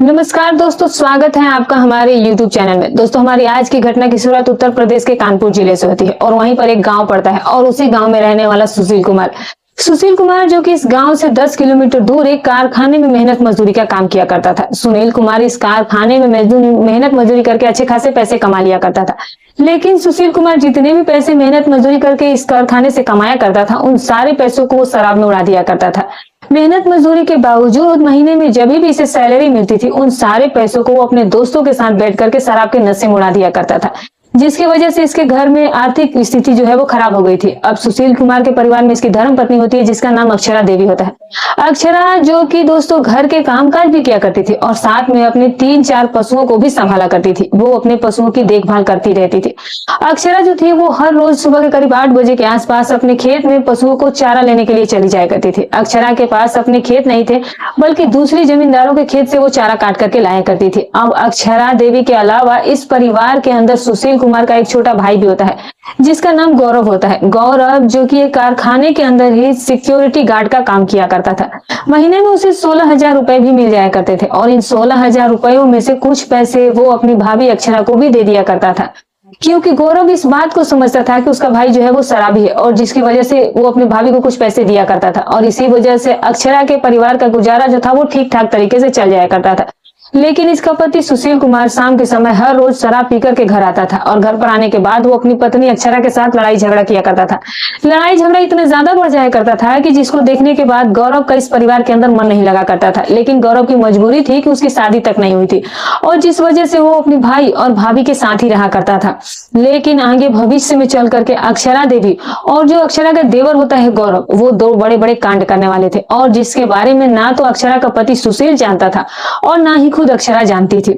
नमस्कार दोस्तों, स्वागत है आपका हमारे YouTube चैनल में। दोस्तों, हमारी आज की घटना की शुरुआत उत्तर प्रदेश के कानपुर जिले से होती है और वहीं पर एक गांव पड़ता है और उसी गांव में रहने वाला सुशील कुमार जो कि इस गांव से 10 किलोमीटर दूर एक कारखाने में मेहनत मजदूरी का काम किया करता था। सुनील कुमार इस कारखाने में मेहनत मजदूरी करके अच्छे खासे पैसे कमा लिया करता था। लेकिन सुशील कुमार जितने भी पैसे मेहनत मजदूरी करके इस कारखाने से कमाया करता था, उन सारे पैसों को वो शराब में उड़ा दिया करता था। मेहनत मजदूरी के बावजूद महीने में जब भी इसे सैलरी मिलती थी, उन सारे पैसों को वो अपने दोस्तों के साथ बैठ करके शराब के नशे में उड़ा दिया करता था, जिसकी वजह से इसके घर में आर्थिक स्थिति जो है वो खराब हो गई थी। अब सुशील कुमार के परिवार में इसकी धर्म पत्नी होती है, जिसका नाम अक्षरा देवी होता है। अक्षरा जो कि दोस्तों घर के कामकाज भी किया करती थी और साथ में अपने 3-4 पशुओं को भी संभाला करती थी। वो अपने पशुओं की देखभाल करती रहती थी। अक्षरा जो थी वो हर रोज सुबह के करीब 8 बजे के आसपास अपने खेत में पशुओं को चारा लेने के लिए चली जाया करती थी। अक्षरा के पास अपने खेत नहीं थे, बल्कि दूसरी जमींदारों के खेत से वो चारा काट करके लाया करती थी। अब अक्षरा देवी के अलावा इस परिवार के अंदर सुशील कुमार का एक छोटा भाई भी होता है, जिसका नाम गौरव होता है। गौरव जो कि एक कारखाने के अंदर ही सिक्योरिटी गार्ड का काम किया करता था। महीने में उसे 16,000 रुपए भी मिल जाया करते थे और इन 16,000 रुपयों में से कुछ पैसे वो अपनी भाभी अक्षरा को भी दे दिया करता था, क्योंकि गौरव इस बात को समझता था कि उसका भाई जो है वो शराबी है और जिसकी वजह से वो अपने भाभी को कुछ पैसे दिया करता था और इसी वजह से अक्षरा के परिवार का गुजारा जो था वो ठीक ठाक तरीके से चल जाया करता था। लेकिन इसका पति सुशील कुमार शाम के समय हर रोज शराब पीकर के घर आता था और घर पर आने के बाद वो अपनी पत्नी अक्षरा के साथ लड़ाई झगड़ा किया करता था। लड़ाई झगड़ा इतना ज्यादा बढ़ जाया करता था कि जिसको देखने के बाद गौरव का इस परिवार के अंदर मन नहीं लगा करता था। लेकिन गौरव की मजबूरी थी कि उसकी शादी तक नहीं हुई थी और जिस वजह से वो अपने भाई और भाभी के साथ ही रहा करता था। लेकिन आगे भविष्य में चल करके अक्षरा देवी और जो अक्षरा का देवर होता है गौरव, वो दो बड़े बड़े कांड करने वाले थे और जिसके बारे में ना तो अक्षरा का पति सुशील जानता था और ना ही खुद अक्षरा जानती थी।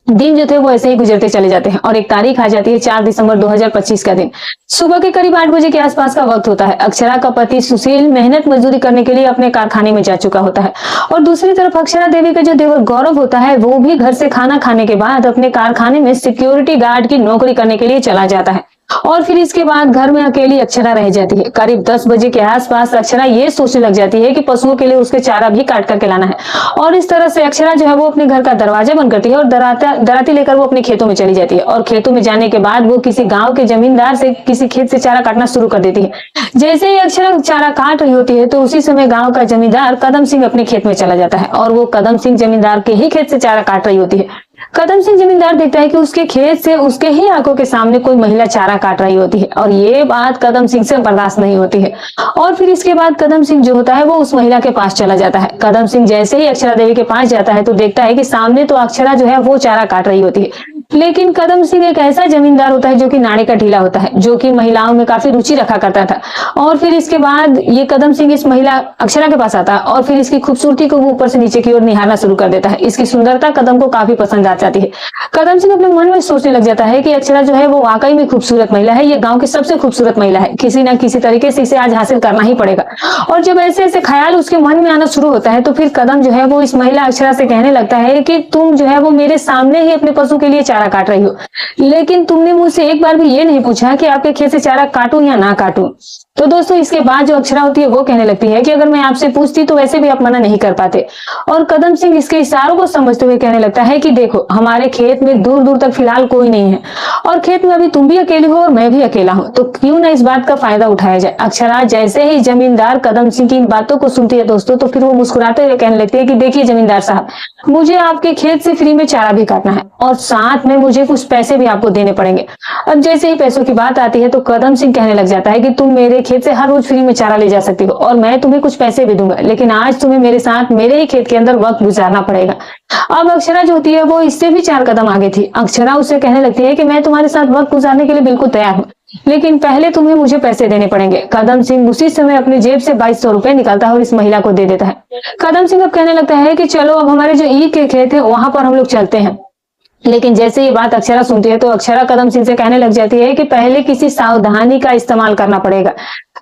दिन जो थे वो ऐसे ही गुजरते चले जाते हैं और एक तारीख आ जाती है 4 दिसंबर 2025 का दिन। सुबह के करीब 8 बजे के आसपास का वक्त होता है। अक्षरा का पति सुशील मेहनत मजदूरी करने के लिए अपने कारखाने में जा चुका होता है और दूसरी तरफ अक्षरा देवी का जो देवर गौरव होता है वो भी घर से खाना खाने के बाद अपने कारखाने में सिक्योरिटी गार्ड की नौकरी करने के लिए चला जाता है और फिर इसके बाद घर में अकेली अक्षरा रह जाती है। करीब 10 बजे के आसपास अक्षरा ये सोचने लग जाती है कि पशुओं के लिए उसके चारा भी काट करके लाना है और इस तरह से अक्षरा जो है वो अपने घर का दरवाजा बंद करती है और दराती लेकर वो अपने खेतों में चली जाती है और खेतों में जाने के बाद वो किसी गांव के जमींदार से किसी खेत से चारा काटना शुरू कर देती है। जैसे ही अक्षरा चारा काट रही होती है तो उसी समय गाँव का जमींदार कदम सिंह अपने खेत में चला जाता है और वो कदम सिंह जमींदार के ही खेत से चारा काट रही होती है। कदम सिंह जमींदार देखता है कि उसके खेत से उसके ही आंखों के सामने कोई महिला चारा काट रही होती है और ये बात कदम सिंह से बर्दाश्त नहीं होती है और फिर इसके बाद कदम सिंह जो होता है वो उस महिला के पास चला जाता है। कदम सिंह जैसे ही अक्षरा देवी के पास जाता है तो देखता है कि सामने तो अक्षरा जो है वो चारा काट रही होती है। लेकिन कदम सिंह एक ऐसा जमींदार होता है जो कि नाड़े का ढीला होता है, जो कि महिलाओं में काफी रुचि रखा करता था और फिर इसके बाद ये कदम सिंह इस महिला अक्षरा के पास आता है और फिर इसकी खूबसूरती को वो ऊपर से नीचे की ओर निहारना शुरू कर देता है। इसकी सुंदरता कदम को काफी पसंद आ जाती है। कदम सिंह अपने मन में सोचने लग जाता है कि अक्षरा जो है वो वाकई में खूबसूरत महिला है, ये गांव की सबसे खूबसूरत महिला है, किसी ना किसी तरीके से इसे आज हासिल करना ही पड़ेगा। और जब ऐसे ऐसे ख्याल उसके मन में आना शुरू होता है तो फिर कदम जो है वो इस महिला अक्षरा से कहने लगता है कि तुम जो है वो मेरे सामने ही अपने पशु के लिए चारा काट रही हो, लेकिन तुमने मुझसे एक बार भी ये नहीं पूछा कि आपके खेत से चारा काटूं या ना काटूं। तो दोस्तों इसके बाद जो अक्षरा होती है वो कहने लगती है कि अगर मैं आपसे पूछती तो वैसे भी आप मना नहीं कर पाते और कदम सिंह इसके इशारों को समझते हुए कहने लगता है कि देखो, हमारे खेत में दूर दूर तक फिलहाल कोई नहीं है और खेत में अभी तुम भी अकेली हो और मैं भी अकेला हूं, तो क्यों ना इस बात का फायदा उठाया जाए। अक्षरा जैसे ही जमींदार कदम सिंह की इन बातों को सुनती है दोस्तों, तो फिर वो मुस्कुराते हुए कहने लगती है कि देखिए जमींदार साहब, मुझे आपके खेत से फ्री में चारा भी काटना है और साथ में मुझे कुछ पैसे भी आपको देने पड़ेंगे। अब जैसे ही पैसों की बात आती है तो कदम सिंह कहने लग जाता है कि तुम मेरे खेत से हर रोज फ्री में चारा ले जा सकती हो और मैं तुम्हें कुछ पैसे भी दूंगा, लेकिन आज तुम्हें मेरे साथ मेरे ही खेत के अंदर वक्त गुजारना पड़ेगा। अब अक्षरा जो होती है वो इससे भी 4 कदम आगे थी। अक्षरा उससे कहने लगती है कि मैं तुम्हारे साथ वक्त गुजारने के लिए बिल्कुल तैयार हूँ, लेकिन पहले तुम्हें मुझे पैसे देने पड़ेंगे। कदम सिंह उसी समय अपने जेब से 2200 रुपए निकालता है और इस महिला को दे देता है। कदम सिंह अब कहने लगता है कि चलो अब हमारे जो ईख के खेत है वहां पर हम लोग चलते हैं। लेकिन जैसे ये बात अक्षरा सुनती है तो अक्षरा कदम सिंह से कहने लग जाती है कि पहले किसी सावधानी का इस्तेमाल करना पड़ेगा।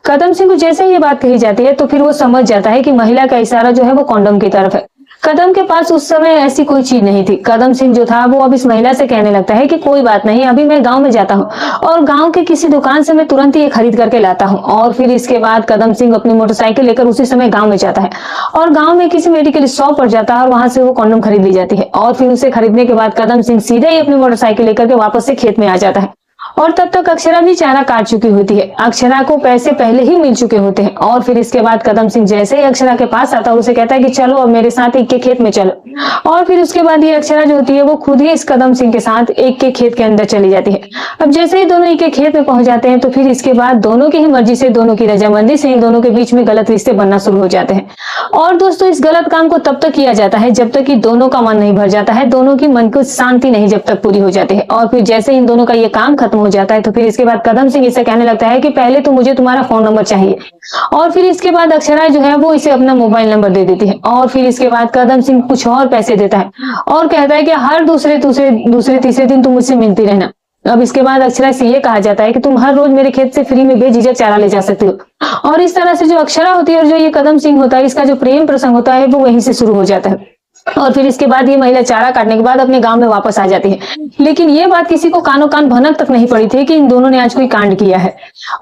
कदम सिंह को जैसे ये बात कही जाती है तो फिर वो समझ जाता है कि महिला का इशारा जो है वो कॉन्डोम की तरफ है। कदम के पास उस समय ऐसी कोई चीज नहीं थी। कदम सिंह जो था वो अब इस महिला से कहने लगता है कि कोई बात नहीं, अभी मैं गांव में जाता हूँ और गांव के किसी दुकान से मैं तुरंत ये खरीद करके लाता हूँ। और फिर इसके बाद कदम सिंह अपनी मोटरसाइकिल लेकर उसी समय गांव में जाता है और गांव में किसी मेडिकल शॉप पर जाता है और वहां से वो कॉन्डोम खरीद ली जाती है। और फिर उसे खरीदने के बाद कदम सिंह सीधे ही अपनी मोटरसाइकिल लेकर के वापस से खेत में आ जाता है। और तब तक अक्षरा भी चारा काट चुकी होती है। अक्षरा को पैसे पहले ही मिल चुके होते हैं। और फिर इसके बाद कदम सिंह जैसे ही अक्षरा के पास आता है उसे कहता है कि चलो अब मेरे साथ एक के खेत में चलो। और फिर उसके बाद ये अक्षरा जो होती है वो खुद ही इस कदम सिंह के साथ एक के खेत के अंदर चली जाती है। अब जैसे ही दोनों एक के खेत में पहुंच जाते हैं तो फिर इसके बाद दोनों की ही मर्जी से, दोनों की रजामंदी से इन दोनों के बीच में गलत रिश्ते बनना शुरू हो जाते हैं। और दोस्तों इस गलत काम को तब तक किया जाता है जब तक कि दोनों का मन नहीं भर जाता है, दोनों की मन को शांति नहीं जब तक पूरी हो जाती है। और फिर जैसे इन दोनों का ये काम खत्म हो जाता है तो फिर इसके बाद कदम सिंह इसे कहने लगता है कि पहले तो मुझे तुम्हारा फोन नंबर चाहिए। और फिर इसके बाद अक्षरा जो है वो इसे अपना मोबाइल नंबर दे देती है। और फिर इसके बाद कदम सिंह कुछ और पैसे देता है और कहता है कि हर दूसरे तीसरे दिन तुम मुझसे मिलती रहना। अब इसके बाद अक्षरा से ये कहा जाता है कि तुम हर रोज मेरे खेत से फ्री में बेझिझक चारा ले जा सकते हो। और इस तरह से जो अक्षरा होती है और जो ये कदम सिंह होता है, इसका जो प्रेम प्रसंग होता है वो वहीं से शुरू हो जाता है। और फिर इसके बाद ये महिला चारा काटने के बाद अपने गांव में वापस आ जाती है। लेकिन ये बात किसी को कानों कान भनक तक नहीं पड़ी थी कि इन दोनों ने आज कोई कांड किया है।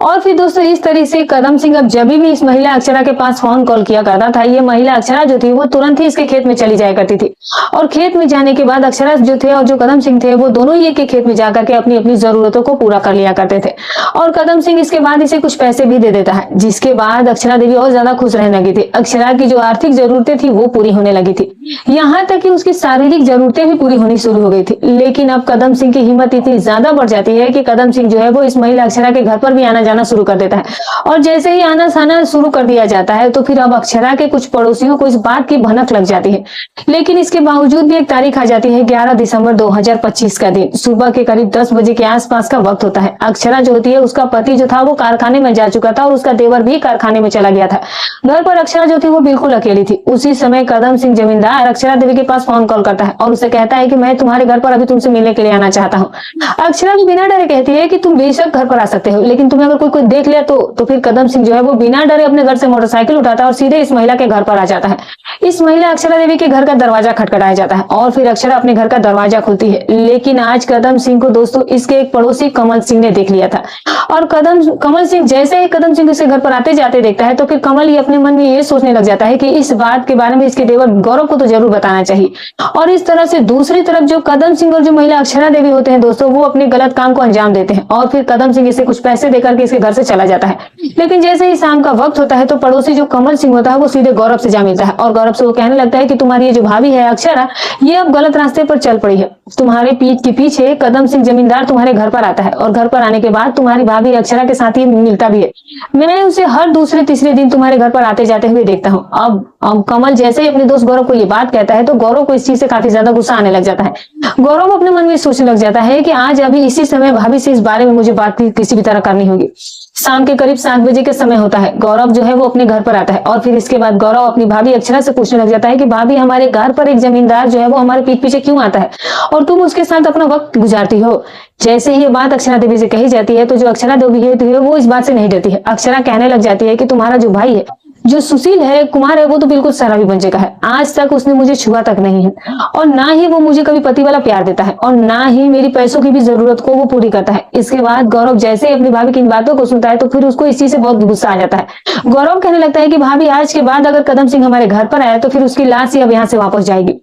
और फिर दोस्तों इस तरह से कदम सिंह अब जब भी इस महिला अक्षरा के पास फोन कॉल किया करता था, ये महिला अक्षरा जो थी वो तुरंत ही इसके खेत में चली जाया करती थी। और खेत में जाने के बाद अक्षरा जो थे और जो कदम सिंह थे वो दोनों ही एक के खेत में जाकर के अपनी अपनी जरूरतों को पूरा कर लिया करते थे। और कदम सिंह इसके बाद इसे कुछ पैसे भी दे देता है, जिसके बाद अक्षरा देवी और ज्यादा खुश रहने लगी थी। अक्षरा की जो आर्थिक जरूरतें थी वो पूरी होने लगी थी, यहाँ तक कि उसकी शारीरिक जरूरतें भी पूरी होनी शुरू हो गई थी। लेकिन अब कदम सिंह की हिम्मत इतनी ज्यादा बढ़ जाती है कि कदम सिंह जो है वो इस महिला अक्षरा के घर पर भी आना जाना शुरू कर देता है। और जैसे ही आना जाना शुरू कर दिया जाता है तो फिर अब अक्षरा के कुछ पड़ोसियों को इस बात की भनक लग जाती है। लेकिन इसके बावजूद भी एक तारीख आ जाती है, 11 दिसंबर 2025 का दिन, सुबह के करीब 10 बजे के आसपास का वक्त होता है। अक्षरा जो होती है उसका पति जो था वो कारखाने में जा चुका था और उसका देवर भी कारखाने में चला गया था। घर पर अक्षरा जो थी वो बिल्कुल अकेली थी। उसी समय कदम सिंह जमींदार अक्षरा देवी के पास फोन कॉल करता है और उसे कहता है कि मैं तुम्हारे घर पर अभी तुमसे मिलने के लिए आना चाहता हूँ। अक्षरा भी बिना डरे कहती है कि तुम बेशक घर पर आ सकते हो, लेकिन तुम्हें अगर कोई देख लिया तो फिर कदम सिंह जो है वो बिना डरे अपने घर से मोटरसाइकिल उठाता है और सीधे इस महिला के घर पर आ जाता है। इस महिला अक्षरा देवी के घर का दरवाजा खटखटाया जाता है और फिर अक्षरा अपने घर का दरवाजा खुलती है। लेकिन आज कदम सिंह को दोस्तों इसके एक पड़ोसी कमल सिंह ने देख लिया था। और कमल सिंह जैसे ही कदम सिंह उसे घर पर आते जाते देखता है तो फिर कमल ही अपने मन में ये सोचने लग जाता है कि इस बात के बारे में इसके देवर गौरव को तो जरूर बताना चाहिए। और इस तरह से दूसरी तरफ जो कदम सिंह और जो महिला अक्षरा देवी होते हैं दोस्तों, वो अपने गलत काम को अंजाम देते हैं। और फिर कदम सिंह इसे कुछ पैसे देकर के इसके घर से चला जाता है। लेकिन जैसे ही शाम का वक्त होता है तो पड़ोसी जो कमल सिंह होता है वो सीधे गौरव से जा मिलता है और गौरव से वो कहने लगता है कि तुम्हारी ये जो भाभी है अक्षरा, ये अब गलत रास्ते पर चल पड़ी है। तुम्हारे पीठ के पीछे कदम सिंह जमींदार तुम्हारे घर पर आता है और घर पर आने के बाद तुम्हारी भाभी अक्षरा के साथ ही मिलता भी है। मैं उसे हर दूसरे तीसरे दिन तुम्हारे घर पर आते जाते हुए देखता हूँ। अब कमल जैसे ही अपने दोस्त गौरव को ये बात कहता है तो गौरव को इस चीज से काफी ज्यादा गुस्सा आने लग जाता है। गौरव अपने मन में सोचने लग जाता है कि आज अभी इसी समय भाभी से इस बारे में मुझे बात किसी भी तरह करनी होगी। शाम के करीब 7 बजे के समय होता है। गौरव जो है वो अपने घर पर आता है और फिर इसके बाद गौरव अपनी भाभी अक्षरा से पूछने लग जाता है कि भाभी, हमारे घर पर एक जमींदार जो है वो हमारे पीठ पीछे क्यों आता है और तुम उसके साथ अपना वक्त गुजारती हो। जैसे ही ये बात अक्षरा देवी से कही जाती है तो जो अक्षरा देवी है वो इस बात से नहीं डरती है। अक्षरा कहने लग जाती है कि तुम्हारा जो भाई है, जो सुशील है, कुमार है, वो तो बिल्कुल शराबी बन चुका है। आज तक उसने मुझे छुआ तक नहीं है और ना ही वो मुझे कभी पति वाला प्यार देता है और ना ही मेरी पैसों की भी जरूरत को वो पूरी करता है। इसके बाद गौरव जैसे ही अपनी भाभी की इन बातों को सुनता है तो फिर उसको इस चीज से बहुत गुस्सा आ जाता है। गौरव कहने लगता है कि भाभी, आज के बाद अगर कदम सिंह हमारे घर पर आया तो फिर उसकी लाश ही अब यहाँ से वापस जाएगी।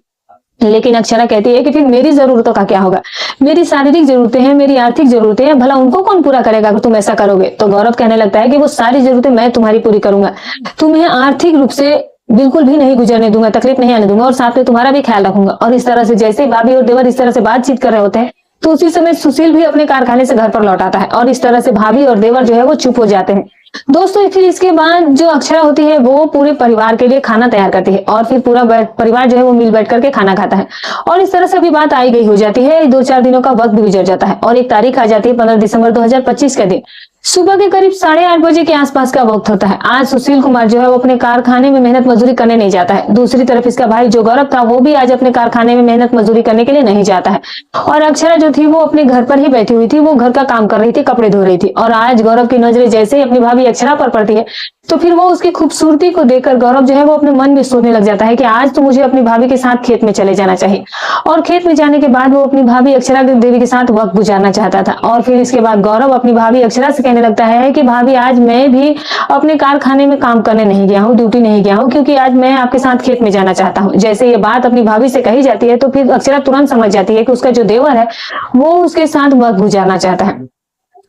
लेकिन अक्षरा कहती है कि फिर मेरी जरूरतों का क्या होगा, मेरी शारीरिक जरूरतें हैं, मेरी आर्थिक जरूरतें हैं, भला उनको कौन पूरा करेगा अगर तुम ऐसा करोगे। तो गौरव कहने लगता है कि वो सारी जरूरतें मैं तुम्हारी पूरी करूंगा, तुम्हें आर्थिक रूप से बिल्कुल भी नहीं गुजरने दूंगा, तकलीफ नहीं आने दूंगा और साथ में तुम्हारा भी ख्याल रखूंगा। और इस तरह से जैसे भाभी और देवर इस तरह से बातचीत कर रहे होते हैं तो उसी समय सुशील भी अपने कारखाने से घर पर लौट आता है और इस तरह से भाभी और देवर जो है वो चुप हो जाते हैं। दोस्तों फिर इसके बाद जो अक्षरा होती है वो पूरे परिवार के लिए खाना तैयार करती है और फिर पूरा परिवार जो है वो मिल बैठ करके खाना खाता है। और इस तरह से अभी बात आई गई हो जाती है। 2-4 दिनों का वक्त भी गुजर जाता है और एक तारीख आ जाती है 15 दिसंबर 2025 का दिन। सुबह के करीब 8:30 बजे के आसपास का वक्त होता है। आज सुशील कुमार जो है वो अपने कारखाने में मेहनत मजदूरी करने नहीं जाता है। दूसरी तरफ इसका भाई जो गौरव था वो भी आज अपने कारखाने में मेहनत मजदूरी करने के लिए नहीं जाता है। और अक्षरा जो थी वो अपने घर पर ही बैठी हुई थी, वो घर का काम कर रही थी, कपड़े धो रही थी। और आज गौरव की नजरें जैसे ही अपनी भाभी अक्षरा पर पड़ती है तो फिर वो उसकी खूबसूरती को देखकर गौरव जो है वो अपने मन में सोचने लग जाता है कि आज तो मुझे अपनी भाभी के साथ खेत में चले जाना चाहिए। और खेत में जाने के बाद वो अपनी भाभी अक्षरा देवी के साथ वक्त गुजारना चाहता था। और फिर इसके बाद गौरव अपनी भाभी अक्षरा से कहने लगता है कि भाभी आज मैं भी अपने कारखाने में काम करने नहीं गया हूँ, ड्यूटी नहीं गया हूँ, क्योंकि आज मैं आपके साथ खेत में जाना चाहता हूँ। जैसे ये बात अपनी भाभी से कही जाती है तो फिर अक्षरा तुरंत समझ जाती है कि उसका जो देवर है वो उसके साथ वक्त गुजारना चाहता है।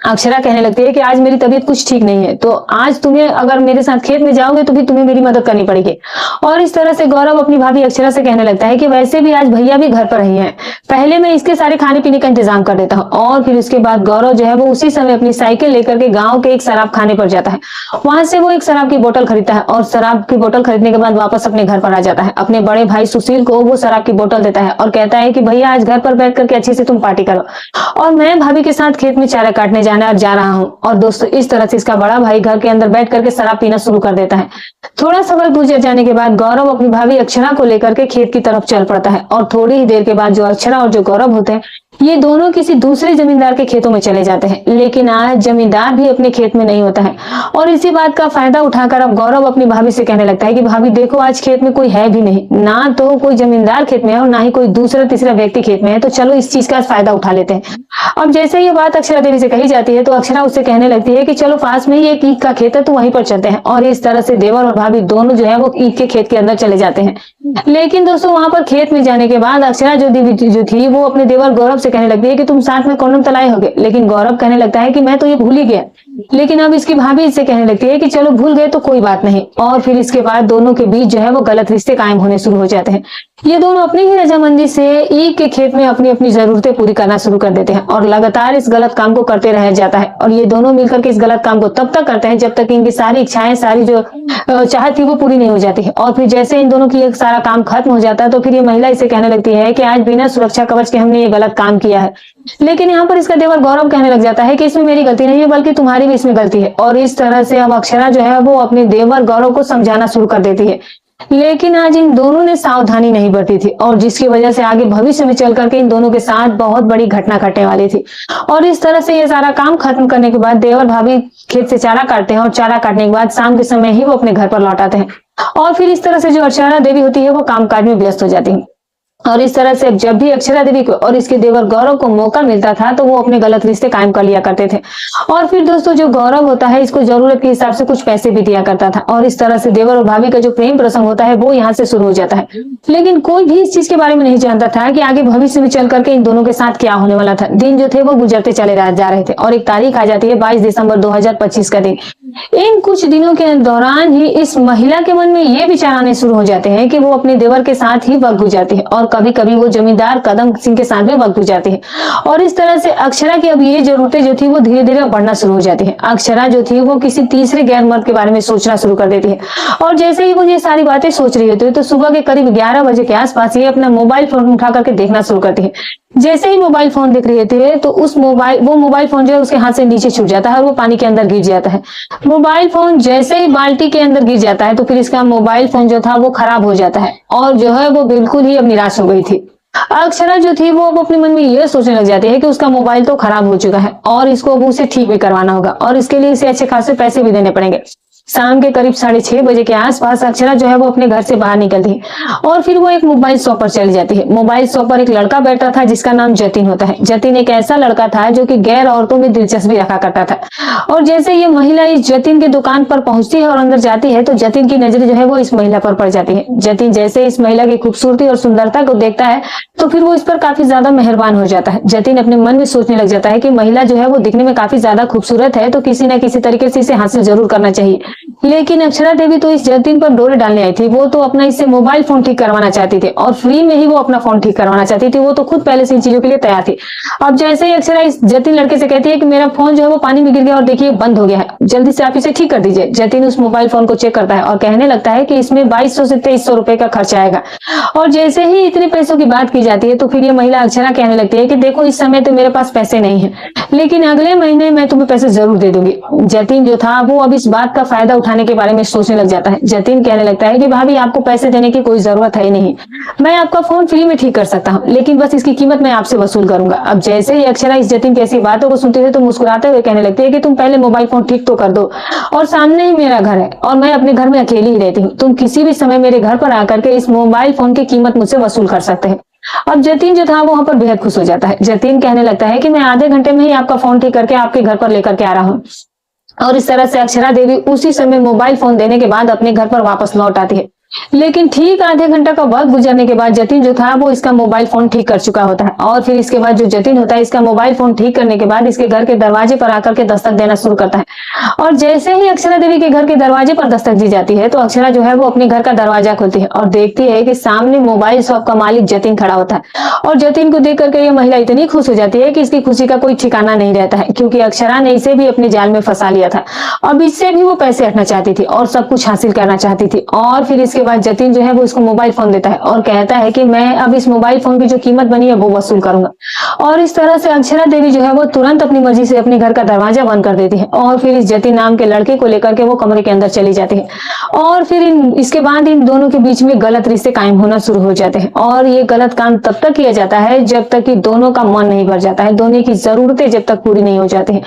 अक्षरा कहने लगती है कि आज मेरी तबीयत कुछ ठीक नहीं है, तो आज तुम्हें अगर मेरे साथ खेत में जाओगे तो भी तुम्हें मेरी मदद करनी पड़ेगी। और इस तरह से गौरव अपनी भाभी अक्षरा से कहने लगता है कि वैसे भी आज भैया भी घर पर ही हैं, पहले मैं इसके सारे खाने पीने का इंतजाम कर देता हूँ। और फिर उसके बाद गौरव जो है वो उसी समय अपनी साइकिल लेकर के गाँव के एक शराब खाने पर जाता है। वहां से वो एक शराब की बोतल खरीदता है और शराब की बोतल खरीदने के बाद वापस अपने घर पर आ जाता है। अपने बड़े भाई सुशील को वो शराब की बोतल देता है और कहता है कि भैया आज घर पर बैठ करके अच्छे से तुम पार्टी करो, और मैं भाभी के साथ खेत में चारा काटने जा रहा हूँ। और दोस्तों इस तरह से इसका बड़ा भाई घर के अंदर बैठ करके शराब पीना शुरू कर देता है। थोड़ा समय गुजर जाने के बाद गौरव अपनी भाभी अक्षरा को लेकर के खेत की तरफ चल पड़ता है। और थोड़ी ही देर के बाद जो अक्षरा और जो गौरव होते हैं ये दोनों किसी दूसरे जमींदार के खेतों में चले जाते हैं। लेकिन आज जमींदार भी अपने खेत में नहीं होता है। और इसी बात का फायदा उठाकर अब गौरव अपनी भाभी से कहने लगता है कि भाभी देखो आज खेत में कोई है भी नहीं, ना तो कोई जमींदार खेत में है और ना ही कोई दूसरा तीसरा व्यक्ति खेत में है, तो चलो इस चीज का फायदा उठा लेते हैं। अब जैसे ये बात अक्षरा देवी से कही जाती है तो अक्षरा उससे कहने लगती है कि चलो पास में ही एक ईख का खेत है तो वहीं पर चलते हैं। और इस तरह से देवर और भाभी दोनों जो है वो ईख के खेत के अंदर चले जाते हैं। लेकिन दोस्तों वहां पर खेत में जाने के बाद अक्षरा जो थी वो अपने देवर गौरव से कहने लगती है कि तुम साथ में कॉन्डोम तलाए होगे। लेकिन गौरव कहने लगता है कि मैं तो ये भूल ही गया। लेकिन अब इसकी भाभी इससे कहने लगती है कि चलो भूल गए तो कोई बात नहीं। और फिर इसके बाद दोनों के बीच जो है वो गलत रिश्ते कायम होने शुरू हो जाते हैं। ये दोनों अपनी ही रजामंदी से ईख के खेत में अपनी अपनी जरूरतें पूरी करना शुरू कर देते हैं और लगातार इस गलत काम को करते रह जाता है। और ये दोनों मिलकर के इस गलत काम को तब तक करते हैं जब तक इनकी सारी इच्छाएं, सारी जो चाहत थी वो पूरी नहीं हो जाती है। और फिर जैसे इन दोनों की एक सारा काम खत्म हो जाता है तो फिर ये महिला इसे कहने लगती है कि आज बिना सुरक्षा कवच के हमने ये गलत काम किया है। लेकिन यहाँ पर इसका देवर गौरव कहने लग जाता है कि इसमें मेरी गलती नहीं है बल्कि तुम्हारी भी इसमें गलती है। और इस तरह से अब अक्षरा जो है वो अपने देवर गौरव को समझाना शुरू कर देती है। लेकिन आज इन दोनों ने सावधानी नहीं बरती थी और जिसकी वजह से आगे भविष्य में चल करके इन दोनों के साथ बहुत बड़ी घटना घटने वाली थी। और इस तरह से ये सारा काम खत्म करने के बाद देवर भाभी खेत से चारा काटते हैं और चारा काटने के बाद शाम के समय ही वो अपने घर पर लौट आते हैं। और फिर इस तरह से जो अक्षरा देवी होती है वो कामकाज में व्यस्त हो जाती है। और इस तरह से जब भी अक्षरा देवी को और इसके देवर गौरव को मौका मिलता था तो वो अपने गलत रिश्ते कायम कर लिया करते थे। और फिर दोस्तों जो गौरव होता है इसको जरूरत के हिसाब से कुछ पैसे भी दिया करता था। और इस तरह से देवर और भाभी का जो प्रेम प्रसंग होता है वो यहाँ से शुरू हो जाता है। लेकिन कोई भी इस चीज के बारे में नहीं जानता था कि आगे भविष्य में चल करके इन दोनों के साथ क्या होने वाला था। दिन जो थे वो गुजरते चले जा रहे थे और एक तारीख आ जाती है 22 दिसंबर 2025 का दिन। इन कुछ दिनों के दौरान ही इस महिला के मन में ये विचार आने शुरू हो जाते हैं कि वो अपने देवर के साथ ही वक्त गुजारती है और कभी कभी वो जमींदार कदम सिंह के साथ भी वक्त गुजारती है। और इस तरह से अक्षरा की अब ये जरूरतें जो थी वो धीरे धीरे बढ़ना शुरू हो जाती है। अक्षरा जो थी वो किसी तीसरे गैर मर्द के बारे में सोचना शुरू कर देती है। और जैसे ही वो ये सारी बातें सोच रही होती है तो सुबह के करीब 11 बजे के आसपास ये अपना मोबाइल फोन उठा करके देखना शुरू करती है। जैसे ही मोबाइल फोन देख रही थी तो वो मोबाइल फोन जो है उसके हाथ से नीचे छूट जाता है और वो पानी के अंदर गिर जाता है। मोबाइल फोन जैसे ही बाल्टी के अंदर गिर जाता है तो फिर इसका मोबाइल फोन जो था वो खराब हो जाता है और जो है वो बिल्कुल ही अब निराश हो गई थी। अक्षरा जो थी वो अब अपने मन में ये सोचने लग जाती है कि उसका मोबाइल तो खराब हो चुका है और इसको अब उसे ठीक भी करवाना होगा और इसके लिए इसे अच्छे खासे पैसे भी देने पड़ेंगे। शाम के करीब 6:30 बजे के आसपास अक्षरा जो है वो अपने घर से बाहर निकलती है और फिर वो एक मोबाइल शॉप पर चली जाती है। मोबाइल शॉप पर एक लड़का बैठा था जिसका नाम जतिन होता है। जतिन एक ऐसा लड़का था जो कि गैर औरतों में दिलचस्पी रखा करता था। और जैसे ये महिला इस जतिन के दुकान पर पहुंचती है और अंदर जाती है तो जतिन की नजर जो है वो इस महिला पर पड़ जाती है। जतिन जैसे इस महिला की खूबसूरती और सुंदरता को देखता है तो फिर वो इस पर काफी ज्यादा मेहरबान हो जाता है। जतिन अपने मन में सोचने लग जाता है कि महिला जो है वो दिखने में काफी ज्यादा खूबसूरत है तो किसी न किसी तरीके से इसे हासिल जरूर करना चाहिए। लेकिन अक्षरा देवी तो इस जतिन पर डोरे डालने आई थी। वो तो अपना इससे मोबाइल फोन ठीक करवाना चाहती थी और फ्री में ही वो अपना फोन ठीक करवाना चाहती थी। वो तो खुद पहले से इन चीजों के लिए तैयार थी। अब जैसे ही अक्षरा इस जतिन लड़के से कहती है कि मेरा फोन जो है वो पानी में गिर गया और देखिए बंद हो गया है, जल्दी से आप इसे ठीक कर दीजिए। जतिन उस मोबाइल फोन को चेक करता है और कहने लगता है कि इसमें 2200 से 2300 रुपए का खर्चा आएगा। और जैसे ही इतने पैसों की बात की जाती है तो फिर ये महिला अक्षरा कहने लगती है कि देखो इस समय तो मेरे पास पैसे नहीं है लेकिन अगले महीने मैं तुम्हें पैसे जरूर दे दूंगी। जतिन जो था वो अब इस बात का फायदा उठाने उठाने के बारे में सोचने लग जाता है। जतिन कहने लगता है कि भाभी आपको पैसे देने की कोई जरूरत है ही नहीं, मैं आपका फोन फ्री में ठीक कर सकता हूँ, लेकिन बस इसकी कीमत मैं आपसे वसूल करूंगा। अब जैसे ही अक्षरा इस जतिन की ऐसी बातों को सुनती है तो मुस्कुराते हुए कहने लगती है कि तुम पहले मोबाइल फोन ठीक तो कर दो, और सामने ही मेरा घर है और मैं अपने घर में अकेली ही रहती हूँ, तुम किसी भी समय मेरे घर पर आकर के इस मोबाइल फोन की कीमत मुझसे वसूल कर सकते हैं। अब जतिन जो था वो वहां पर बेहद खुश हो जाता है। जतिन कहने लगता है कि मैं आधे घंटे में ही आपका फोन ठीक करके आपके घर पर लेकर के आ रहा हूँ। और इस तरह से अक्षरा देवी उसी समय मोबाइल फोन देने के बाद अपने घर पर वापस लौट आती है। लेकिन ठीक आधे घंटा का वक्त गुजरने के बाद जतिन जो था वो इसका मोबाइल फोन ठीक कर चुका होता है। और फिर इसके बाद जो जतिन होता है इसका मोबाइल फोन ठीक करने के बाद इसके घर के दरवाजे पर आकर के दस्तक देना शुरू करता है। और जैसे ही अक्षरा देवी के घर के दरवाजे पर दस्तक दी जाती है तो अक्षरा जो है वो अपने घर का दरवाजा खोलती है और देखती है कि सामने मोबाइल शॉप का मालिक जतिन खड़ा होता है। और जतिन को देख करके ये महिला इतनी खुश हो जाती है कि इसकी खुशी का कोई ठिकाना नहीं रहता है, क्योंकि अक्षरा ने इसे भी अपने जाल में फंसा लिया था। अब इससे भी वो पैसे हटना चाहती थी और सब कुछ हासिल करना चाहती थी। और फिर इसके बाद जतिन जो है वो इसको मोबाइल फोन देता है और कहता है कि मैं अब इस मोबाइल फोन की जो कीमत बनी है वो वसूल करूंगा। और इस तरह से अक्षरा देवी जो है वो तुरंत अपनी मर्जी से अपने घर का दरवाजा बंद कर देती है और फिर इस जतिन नाम के लड़के को लेकर के वो कमरे के अंदर चली जाती है। और फिर इसके बाद इन दोनों के बीच में गलत रिश्ते कायम होना शुरू हो जाते हैं। और ये गलत काम तब तक किया जाता है जब तक कि दोनों का मन नहीं भर जाता है, दोनों की जरूरतें जब तक पूरी नहीं हो जाती है।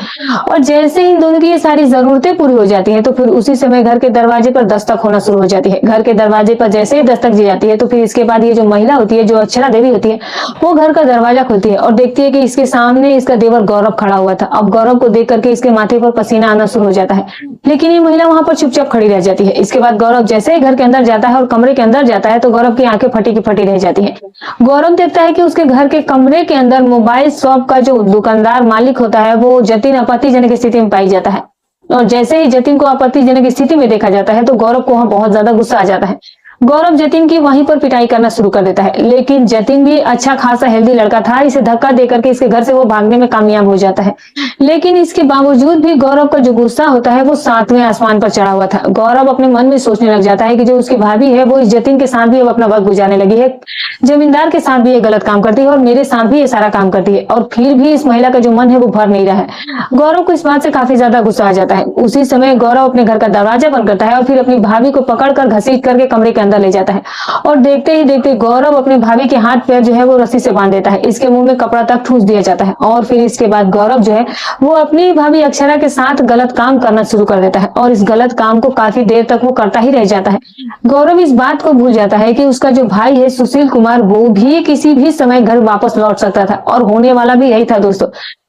और जैसे ही इन दोनों की ये सारी जरूरतें पूरी हो जाती है तो फिर उसी समय घर के दरवाजे पर दस्तक होना शुरू हो जाती है। घर के दरवाजे पर जैसे ही दस्तक दी जाती है तो फिर इसके बाद ये जो महिला होती है, जो अक्षरा देवी होती है, वो घर का दरवाजा खोलती है और देखती है कि इसके सामने इसका देवर गौरव खड़ा हुआ था। अब गौरव को देख करके इसके माथे पर पसीना आना शुरू हो जाता है, लेकिन ये महिला वहां पर चुपचाप खड़ी रह जाती है। इसके बाद गौरव जैसे ही घर के अंदर जाता है और कमरे के अंदर जाता है तो गौरव की आंखें फटी की फटी रह जाती है। गौरव देखता है कि उसके घर के कमरे के अंदर मोबाइल शॉप का जो दुकानदार मालिक होता है वो जतिन आपत्तिजनक स्थिति में पाई जाता है। और जैसे ही जतिन को आपत्तिजनक स्थिति में देखा जाता है तो गौरव को वहां बहुत ज्यादा गुस्सा आ जाता है। गौरव जतिन की वहीं पर पिटाई करना शुरू कर देता है, लेकिन जतिन भी अच्छा खासा हेल्दी लड़का था, इसे धक्का देकर के इसके घर से वो भागने में कामयाब हो जाता है। लेकिन इसके बावजूद भी गौरव का जो गुस्सा होता है वो 7वें आसमान पर चढ़ा हुआ था। गौरव अपने मन में सोचने लग जाता है कि जो उसकी भाभी है वो इस जतिन के साथ भी अब अपना वक्त गुजारने लगी है, जमींदार के साथ भी ये गलत काम करती है और मेरे साथ भी ये सारा काम करती है, और फिर भी इस महिला का जो मन है वो भर नहीं रहा है। गौरव को इस बात से काफी ज्यादा गुस्सा आ जाता है। उसी समय गौरव अपने घर का दरवाजा बंद करता है और फिर अपनी भाभी को पकड़कर घसीट करके कमरे के अंदर ले जाता है। और देखते ही देखते गौरव अपने भाभी के हाथ पैर जो है वो रस्सी से बांध देता है, इसके मुंह में कपड़ा तक ठूस दिया जाता है। और फिर इसके बाद गौरव जो है वो अपनी भाभी अक्षरा के साथ गलत काम करना शुरू कर देता है और इस गलत काम को काफी देर तक वो करता ही रह जाता है। गौरव इस बात को भूल जाता है कि उसका जो भाई है सुशील कुमार वो भी किसी भी समय घर वापस लौट सकता था, और होने वाला भी यही था दोस्तों।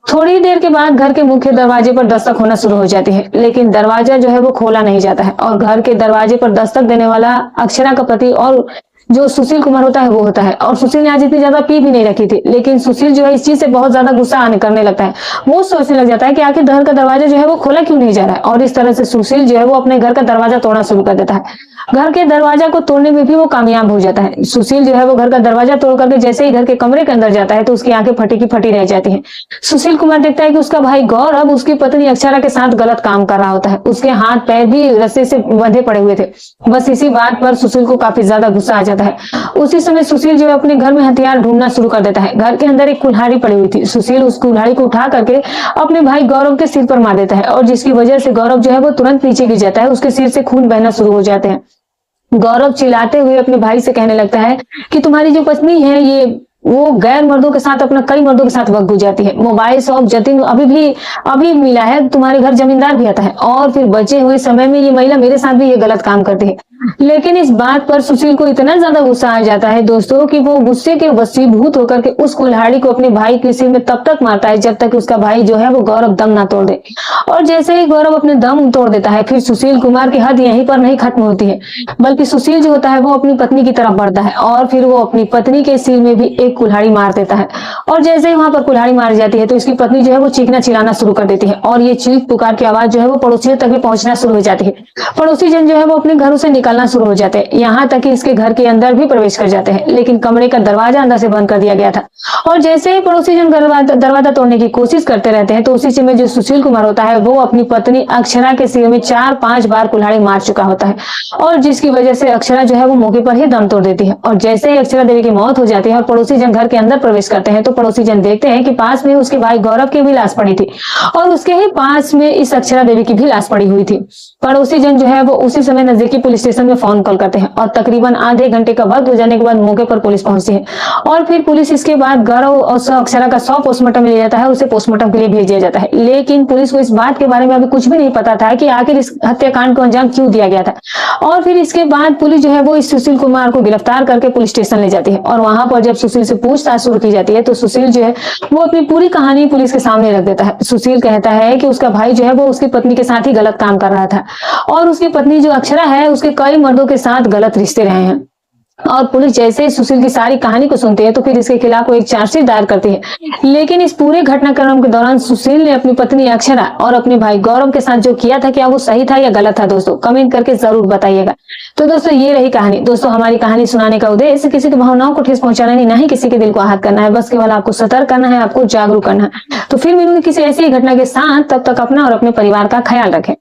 थोड़ी देर के बाद घर के मुख्य दरवाजे पर दस्तक होना शुरू हो जाती है, लेकिन दरवाजा जो है वो खोला नहीं जाता है। और घर के दरवाजे पर दस्तक देने वाला अक्षरा का पति और जो सुशील कुमार होता है वो होता है। और सुशील ने आज इतनी ज्यादा पी भी नहीं रखी थी, लेकिन सुशील जो है इस चीज से बहुत ज्यादा गुस्सा आने करने लगता है। वो सोचने लग जाता है कि आखिर घर का दरवाजा जो है वो खोला क्यों नहीं जा रहा है, और इस तरह से सुशील जो है वो अपने घर का दरवाजा तोड़ना शुरू कर देता है। घर के दरवाजा को तोड़ने में भी वो कामयाब हो जाता है। सुशील जो है वो घर का दरवाजा तोड़ करके जैसे ही घर के कमरे के अंदर जाता है तो उसकी आंखें फटी की फटी रह जाती हैं। सुशील कुमार देखता है कि उसका भाई गौरव उसकी पत्नी अक्षरा के साथ गलत काम कर रहा होता है, उसके हाथ पैर भी रस्से से बंधे पड़े हुए थे। बस इसी बात पर सुशील को काफी ज्यादा गुस्सा आ जाता है। उसी समय सुशील जो है अपने घर में हथियार ढूंढना शुरू कर देता है। घर के अंदर एक कुल्हाड़ी पड़ी हुई थी, सुशील उस कुल्हाड़ी को उठा करके अपने भाई गौरव के सिर पर मार देता है, और जिसकी वजह से गौरव जो है वो तुरंत नीचे गिर जाता है, उसके सिर से खून बहना शुरू हो जाते हैं। गौरव चिल्लाते हुए अपने भाई से कहने लगता है कि तुम्हारी जो पत्नी है ये वो गैर मर्दों के साथ अपना कई मर्दों के साथ वक्त गुजारती है। मोबाइल शॉप जतिन अभी मिला है, तुम्हारे घर जमींदार भी आता है, और फिर बचे हुए समय में ये महिला मेरे साथ भी ये गलत काम करती है। लेकिन इस बात पर सुशील को इतना ज्यादा गुस्सा आ जाता है दोस्तों कि वो गुस्से के वशीभूत होकर के उस कुल्हाड़ी को अपने भाई के सिर में तब तक मारता है जब तक उसका भाई जो है वो गौरव दम ना तोड़ दे। और जैसे ही गौरव अपने दम तोड़ देता है फिर सुशील कुमार की हद यहीं पर नहीं खत्म होती है, बल्कि सुशील जो होता है वो अपनी पत्नी की तरफ बढ़ता है और फिर वो अपनी पत्नी के सिर में भी एक कुल्हाड़ी मार देता है। और जैसे ही वहां पर कुल्हाड़ी मारी जाती है तो इसकी पत्नी जो है वो चीखना चिल्लाना शुरू कर देती है, और ये चीख पुकार की आवाज जो है वो पड़ोसियों तक भी पहुंचना शुरू हो जाती है। पड़ोसी जन जो है वो अपने घरों से निकलना शुरू हो जाते हैं, यहाँ तक कि इसके घर के अंदर भी प्रवेश कर जाते हैं, लेकिन कमरे का दरवाजा अंदर से बंद कर दिया गया था। और जैसे ही पड़ोसी जन दरवाजा तोड़ने की कोशिश करते रहते हैं तो उसी समय जो सुशील कुमार होता है वो अपनी पत्नी अक्षरा के सिर में 4-5 बार कुल्हाड़ी मार चुका होता है, और जिसकी वजह से अक्षरा जो है वो मौके पर ही दम तोड़ देती है। और जैसे ही अक्षरा देवी की मौत हो जाती है और पड़ोसी पड़ोसी जन घर के अंदर प्रवेश करते हैं तो पड़ोसी जन देखते हैं कि पास में उसके भाई गौरव की भी लाश पड़ी थी और उसके ही पास में इस अक्षरा देवी की भी लाश पड़ी हुई थी। पड़ोसी जन जो है वो उसी समय नजदीकी पुलिस स्टेशन में फोन कॉल करते हैं और तकरीबन आधे घंटे का वक्त हो जाने के बाद मौके पर पुलिस पहुंचती है और फिर पुलिस इसके बाद गौरव और अक्षरा का 100 पोस्टमार्टम लिया जाता है, उसे पोस्टमार्टम के लिए भेज दिया जाता है। लेकिन पुलिस को इस बात के बारे में अभी कुछ भी नहीं पता था कि आखिर इस हत्याकांड को अंजाम क्यों दिया गया था। और फिर इसके बाद पुलिस जो है वो इस सुशील कुमार को गिरफ्तार करके पुलिस स्टेशन ले जाती है और वहां पर जब सुशील से पूछताछ शुरू की जाती है तो सुशील जो है वो अपनी पूरी कहानी पुलिस के सामने रख देता है। सुशील कहता है कि उसका भाई जो है वो उसकी पत्नी के साथ ही गलत काम कर रहा था और उसकी पत्नी जो अक्षरा है उसके कई मर्दों के साथ गलत रिश्ते रहे हैं। और पुलिस जैसे ही सुशील की सारी कहानी को सुनती है तो फिर इसके खिलाफ वो एक चार्जशीट दायर करती है। लेकिन इस पूरे घटनाक्रम के दौरान सुशील ने अपनी पत्नी अक्षरा और अपने भाई गौरव के साथ जो किया था क्या वो सही था या गलत था, दोस्तों कमेंट करके जरूर बताइएगा। तो दोस्तों ये रही कहानी। दोस्तों हमारी कहानी सुनाने का उद्देश्य किसी की भावनाओं को ठेस पहुंचाना नहीं, ना ही किसी के दिल को आहत करना है, बस केवल आपको सतर्क करना है, आपको जागरूक करना है। तो फिर मिलूंगी किसी ऐसी घटना के साथ, तब तक अपना और अपने परिवार का ख्याल रखें।